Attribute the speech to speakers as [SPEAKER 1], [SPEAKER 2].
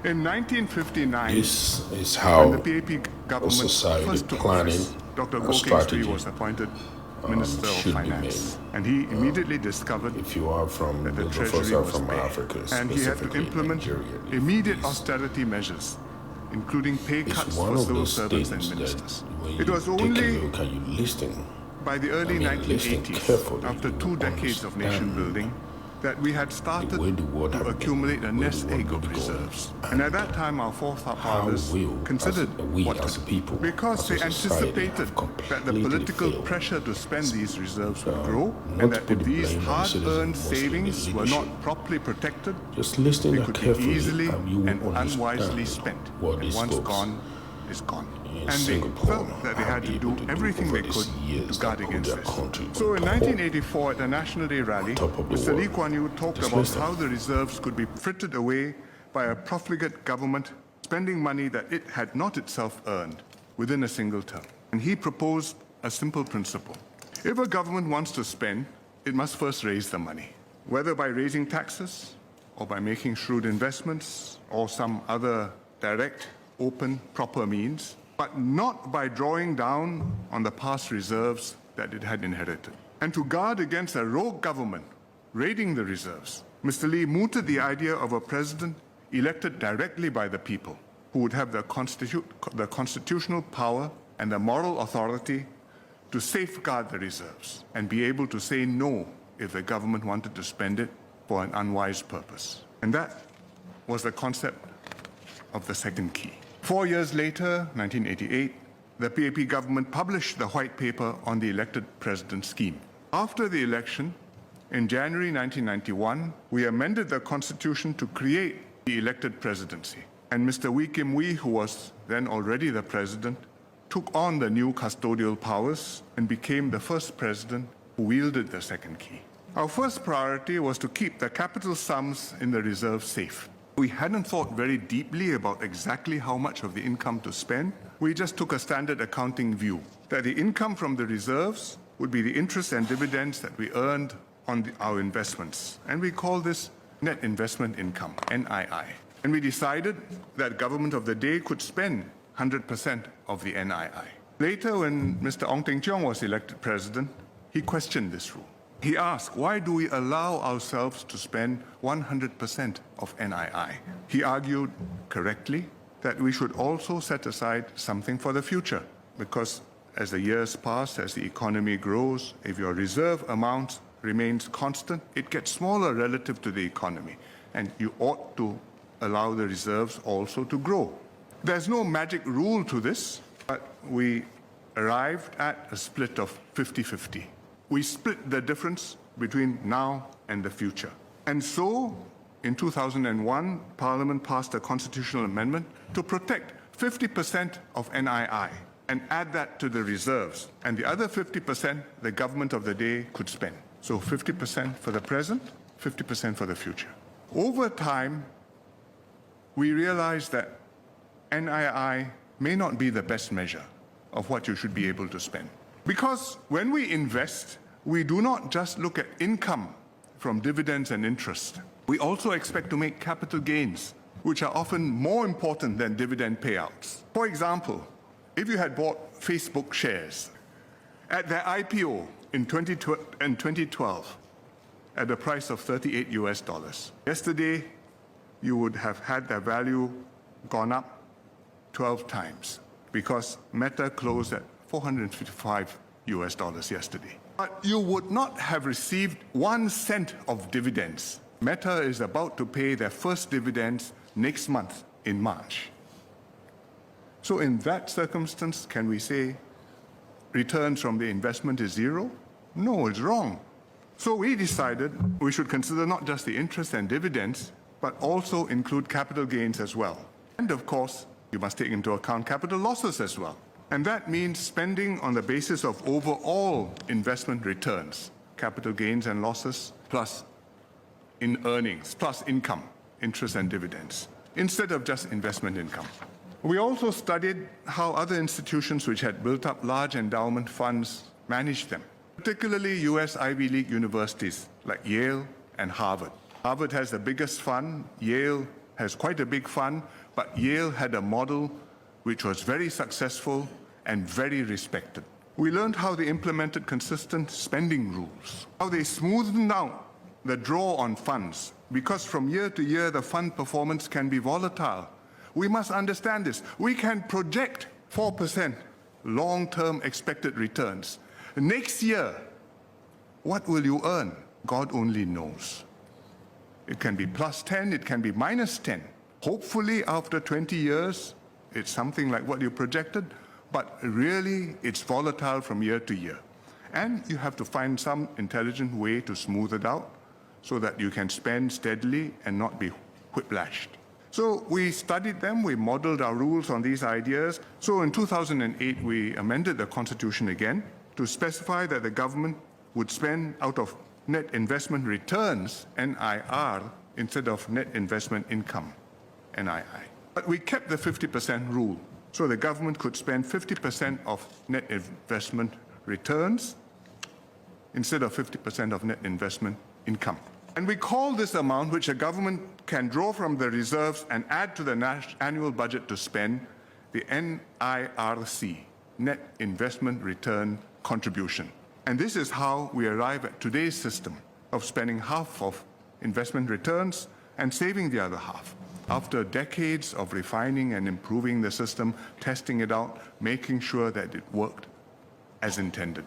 [SPEAKER 1] In 1959,
[SPEAKER 2] This is
[SPEAKER 1] when
[SPEAKER 2] how
[SPEAKER 1] the PAP
[SPEAKER 2] a
[SPEAKER 1] government
[SPEAKER 2] society
[SPEAKER 1] first took
[SPEAKER 2] planning
[SPEAKER 1] office, Dr.
[SPEAKER 2] a
[SPEAKER 1] Goh Keng Swee
[SPEAKER 2] strategy
[SPEAKER 1] was appointed Minister of
[SPEAKER 2] should be
[SPEAKER 1] Finance, and he immediately discovered
[SPEAKER 2] If you are from,
[SPEAKER 1] that the
[SPEAKER 2] those of us
[SPEAKER 1] treasury
[SPEAKER 2] are
[SPEAKER 1] was
[SPEAKER 2] from
[SPEAKER 1] bare,
[SPEAKER 2] Africa,
[SPEAKER 1] and he had to
[SPEAKER 2] specifically
[SPEAKER 1] implement
[SPEAKER 2] Nigeria,
[SPEAKER 1] immediate
[SPEAKER 2] is
[SPEAKER 1] austerity measures, including pay cuts
[SPEAKER 2] one
[SPEAKER 1] for
[SPEAKER 2] of
[SPEAKER 1] civil
[SPEAKER 2] those
[SPEAKER 1] servants
[SPEAKER 2] states
[SPEAKER 1] and
[SPEAKER 2] that
[SPEAKER 1] ministers.
[SPEAKER 2] when you
[SPEAKER 1] It was
[SPEAKER 2] take a
[SPEAKER 1] only
[SPEAKER 2] look and you listen,
[SPEAKER 1] by the early
[SPEAKER 2] listen
[SPEAKER 1] 1980s,
[SPEAKER 2] carefully,
[SPEAKER 1] after
[SPEAKER 2] you
[SPEAKER 1] 2
[SPEAKER 2] will
[SPEAKER 1] decades of nation
[SPEAKER 2] understand
[SPEAKER 1] building, that we had started
[SPEAKER 2] the way the world
[SPEAKER 1] to
[SPEAKER 2] had been,
[SPEAKER 1] accumulate a
[SPEAKER 2] the way
[SPEAKER 1] nest
[SPEAKER 2] the world
[SPEAKER 1] egg of
[SPEAKER 2] had gone,
[SPEAKER 1] reserves. And at that time, our forefathers
[SPEAKER 2] will,
[SPEAKER 1] considered
[SPEAKER 2] we
[SPEAKER 1] what
[SPEAKER 2] as
[SPEAKER 1] to
[SPEAKER 2] a
[SPEAKER 1] do.
[SPEAKER 2] people,
[SPEAKER 1] Because
[SPEAKER 2] as a
[SPEAKER 1] they
[SPEAKER 2] society,
[SPEAKER 1] anticipated
[SPEAKER 2] have
[SPEAKER 1] that the
[SPEAKER 2] completely
[SPEAKER 1] political
[SPEAKER 2] failed.
[SPEAKER 1] pressure to spend these reserves would grow,
[SPEAKER 2] not
[SPEAKER 1] and
[SPEAKER 2] to
[SPEAKER 1] that
[SPEAKER 2] put
[SPEAKER 1] if
[SPEAKER 2] the
[SPEAKER 1] these
[SPEAKER 2] blame on the
[SPEAKER 1] hard-earned
[SPEAKER 2] citizens, mostly the
[SPEAKER 1] savings were
[SPEAKER 2] leadership.
[SPEAKER 1] not properly protected,
[SPEAKER 2] Just listen
[SPEAKER 1] they could be
[SPEAKER 2] carefully
[SPEAKER 1] easily
[SPEAKER 2] and you will
[SPEAKER 1] and
[SPEAKER 2] understand
[SPEAKER 1] unwisely spent.
[SPEAKER 2] what
[SPEAKER 1] And
[SPEAKER 2] these
[SPEAKER 1] once
[SPEAKER 2] folks
[SPEAKER 1] gone, is gone.
[SPEAKER 2] in
[SPEAKER 1] And they
[SPEAKER 2] Singapore
[SPEAKER 1] felt that they had to do everything they could to guard against this. So in 1984, at the National Day rally,
[SPEAKER 2] top of the
[SPEAKER 1] Mr.
[SPEAKER 2] world.
[SPEAKER 1] Lee Kuan Yew talked
[SPEAKER 2] Just
[SPEAKER 1] about
[SPEAKER 2] listen.
[SPEAKER 1] how the reserves could be frittered away by a profligate government spending money that it had not itself earned within a single term. And he proposed a simple principle. If a government wants to spend, it must first raise the money, whether by raising taxes or by making shrewd investments or some other direct, open, proper means, but not by drawing down on the past reserves that it had inherited. And to guard against a rogue government raiding the reserves, Mr. Lee mooted the idea of a president elected directly by the people, who would have the constitutional power and the moral authority to safeguard the reserves and be able to say no if the government wanted to spend it for an unwise purpose. And that was the concept of the second key. 4 years later, 1988, the PAP government published the white paper on the elected president scheme. After the election, in January 1991, we amended the constitution to create the elected presidency. And Mr. Wee Kim Wee, who was then already the president, took on the new custodial powers and became the first president who wielded the second key. Our first priority was to keep the capital sums in the reserve safe. We hadn't thought very deeply about exactly how much of the income to spend. We just took a standard accounting view that the income from the reserves would be the interest and dividends that we earned on our investments. And we call this net investment income, NII. And we decided that government of the day could spend 100% of the NII. Later, when Mr. Ong Teng Cheong was elected president, he questioned this rule. He asked, why do we allow ourselves to spend 100% of NII? He argued correctly that we should also set aside something for the future, because as the years pass, as the economy grows, if your reserve amount remains constant, it gets smaller relative to the economy, and you ought to allow the reserves also to grow. There's no magic rule to this, but we arrived at a split of 50-50. We split the difference between now and the future. And so, in 2001, Parliament passed a constitutional amendment to protect 50% of NII and add that to the reserves. And the other 50%, the government of the day could spend. So 50% for the present, 50% for the future. Over time, we realized that NII may not be the best measure of what you should be able to spend. Because when we invest, we do not just look at income from dividends and interest. We also expect to make capital gains, which are often more important than dividend payouts. For example, if you had bought Facebook shares at their IPO in 2012 at the price of $38, yesterday you would have had their value gone up 12 times because Meta closed at $455 yesterday. But you would not have received 1 cent of dividends. Meta is about to pay their first dividends next month in March. So in that circumstance, can we say returns from the investment is zero? No, it's wrong. So we decided we should consider not just the interest and dividends, but also include capital gains as well. And of course, you must take into account capital losses as well. And that means spending on the basis of overall investment returns, capital gains and losses, plus in earnings, plus income, interest and dividends, instead of just investment income. We also studied how other institutions which had built up large endowment funds managed them, particularly US Ivy League universities like Yale and Harvard. Harvard has the biggest fund, Yale has quite a big fund, but Yale had a model which was very successful and very respected. We learned how they implemented consistent spending rules, how they smoothened out the draw on funds, because from year to year the fund performance can be volatile. We must understand this. We can project 4% long-term expected returns. Next year, what will you earn? God only knows. It can be plus 10, it can be minus 10. Hopefully, after 20 years, it's something like what you projected, but really, it's volatile from year to year. And you have to find some intelligent way to smooth it out so that you can spend steadily and not be whiplashed. So we studied them, we modeled our rules on these ideas. So in 2008, we amended the Constitution again to specify that the government would spend out of net investment returns, NIR, instead of net investment income, NII. But we kept the 50% rule. So the government could spend 50% of net investment returns instead of 50% of net investment income. And we call this amount, which a government can draw from the reserves and add to the annual budget to spend, the NIRC, Net Investment Return Contribution. And this is how we arrive at today's system of spending half of investment returns and saving the other half. After decades of refining and improving the system, testing it out, making sure that it worked as intended.